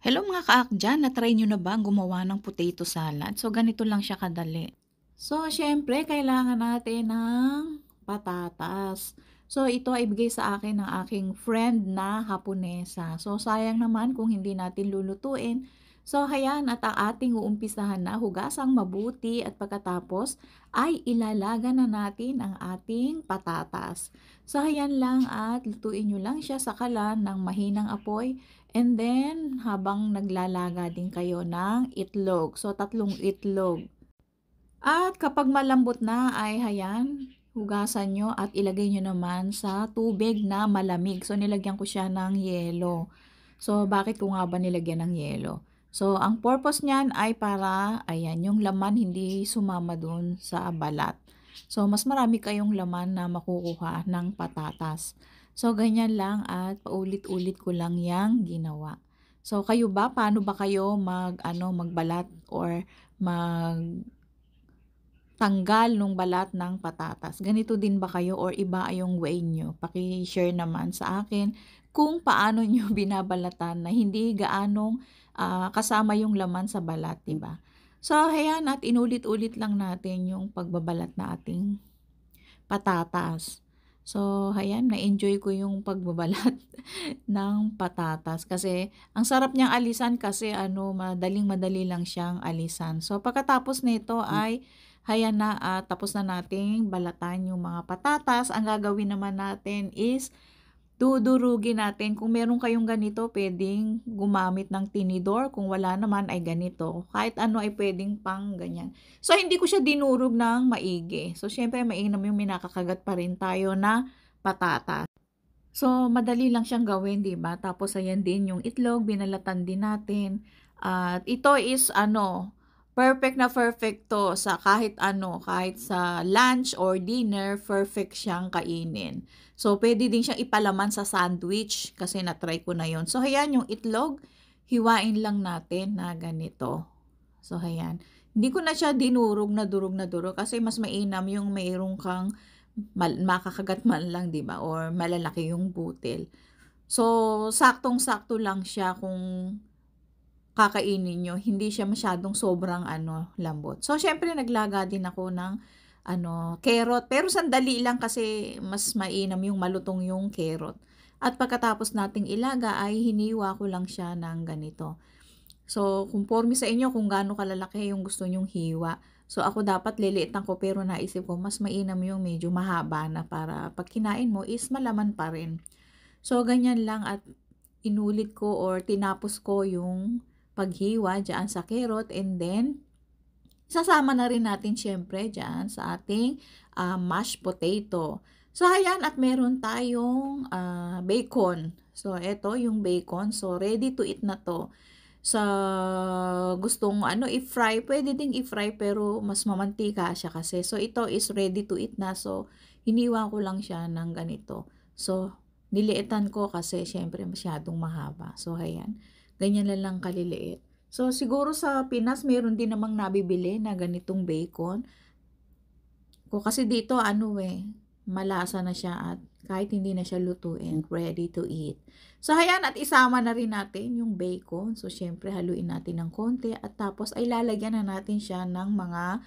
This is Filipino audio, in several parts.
Hello mga kaak dyan, na-try nyo na ba ang gumawa ng potato salad? So, ganito lang siya kadali. So, syempre, kailangan natin ng patatas. So, ito ay ibigay sa akin ng aking friend na Haponesa. So, sayang naman kung hindi natin lulutuin. So, hayan at ang ating uumpisahan na hugasang mabuti at pagkatapos ay ilalaga na natin ang ating patatas. So, hayan lang at lutuin nyo lang siya sa kalan ng mahinang apoy. And then, habang naglalaga din kayo ng itlog. So, 3 itlog. At kapag malambot na ay hayan, hugasan nyo at ilagay nyo naman sa tubig na malamig. So, nilagyan ko siya ng yelo. So, bakit ko nga ba nilagyan ng yelo? So, ang purpose niyan ay para, ayan, yung laman hindi sumama dun sa balat. So, mas marami kayong laman na makukuha ng patatas. So, ganyan lang at paulit-ulit ko lang yang ginawa. So, kayo ba? Paano ba kayo magbalat or tanggal nung balat ng patatas? Ganito din ba kayo or iba yung way nyo? Paki-share naman sa akin kung paano nyo binabalatan na hindi gaanong kasama yung laman sa balat, diba? So, ayan, at inulit-ulit lang natin yung pagbabalat na ating patatas. So, ayan, na-enjoy ko yung pagbabalat ng patatas kasi ang sarap niyang alisan kasi madaling-madali lang siyang alisan. So, pagkatapos nito ay ayan na tapos na nating balatan yung mga patatas. Ang gagawin naman natin is dudurugin natin. Kung meron kayong ganito, pwedeng gumamit ng tinidor. Kung wala naman ay ganito. Kahit ano ay pwedeng pang ganyan. So, hindi ko siya dinurog ng maigi. So, syempre, mainam yung minakakagat pa rin tayo na patatas. So, madali lang siyang gawin, di ba? Tapos, ayan din yung itlog, binalatan din natin. At ito is perfect na perfect to sa kahit kahit sa lunch or dinner, perfect siyang kainin. So, pwede din siyang ipalaman sa sandwich kasi na-try ko na yon. So, ayan yung itlog, hiwain lang natin na ganito. So, ayan. Hindi ko na siya dinurog na durog kasi mas mainam yung mayroong kang makakagat man lang, di ba? Or malalaki yung butil. So, saktong-sakto lang siya kung kakainin nyo. Hindi siya masyadong sobrang lambot. So, syempre, naglaga din ako ng carrot. Pero sandali lang kasi mas mainam yung malutong yung carrot. At pagkatapos nating ilaga ay hiniwa ko lang siya ng ganito. So, conforme sa inyo kung gaano kalalaki yung gusto nyong hiwa. So, ako dapat liliitan ko pero naisip ko mas mainam yung medyo mahaba na para pag kinain mo is malaman pa rin. So, ganyan lang at inulit ko or tinapos ko yung paghiwa dyan sa carrot and then sasama na rin natin syempre dyan sa ating mashed potato. So, ayan at meron tayong bacon. So, eto yung bacon. So, ready to eat na to. Sa gustong i-fry, pwede ding i-fry pero mas mamantika siya kasi. So, ito is ready to eat na. So, hiniwa ko lang siya ng ganito. So, niliitan ko kasi syempre masyadong mahaba. So, ayan. Ganyan lang kaliliit. So, siguro sa Pinas, meron din namang nabibili na ganitong bacon. Kasi dito, malasa na siya at kahit hindi na siya lutuin, ready to eat. So, ayan, at isama na rin natin yung bacon. So, syempre, haluin natin ng konti at tapos ay lalagyan na natin siya ng mga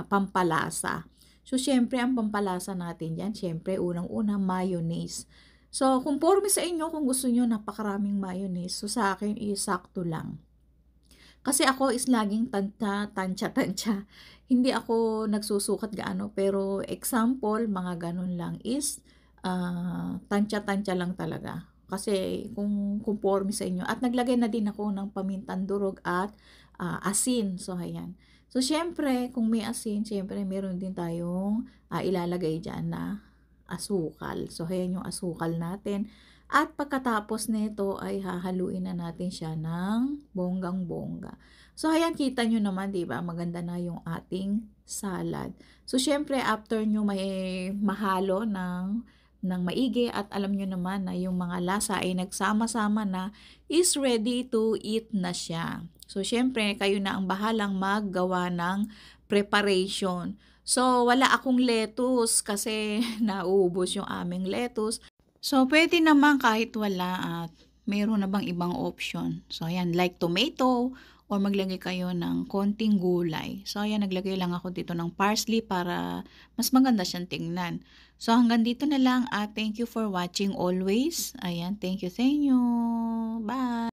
pampalasa. So, syempre, ang pampalasa natin yan, syempre, unang-una, mayonnaise. So, conforme sa inyo, kung gusto nyo napakaraming mayonnaise, so sa akin, sakto lang. Kasi ako is laging tansya. Hindi ako nagsusukat gaano, pero example, mga ganun lang is tansya lang talaga. Kasi kung conforme sa inyo. At naglagay na din ako ng pamintang durog at asin. So, ayan. So, syempre, kung may asin, syempre, meron din tayong ilalagay dyan na asukal. So, ayan yung asukal natin. At pagkatapos nito ay hahaluin na natin siya ng bonggang-bongga. So, ayan, kita nyo naman, di ba? Maganda na yung ating salad. So, syempre, after nyo may mahalo ng maigi at alam nyo naman na yung mga lasa ay nagsama-sama na, is ready to eat na siya. So, syempre, kayo na ang bahalang maggawa ng preparation. So, wala akong lettuce kasi nauubos yung aming lettuce. So, pwede naman kahit wala at meron na bang ibang option? So ayan, like tomato or maglagay kayo ng konting gulay. So ayan, naglagay lang ako dito ng parsley para mas maganda siyang tingnan. So hanggang dito na lang at thank you for watching always. Ayan, thank you sa inyo. Bye!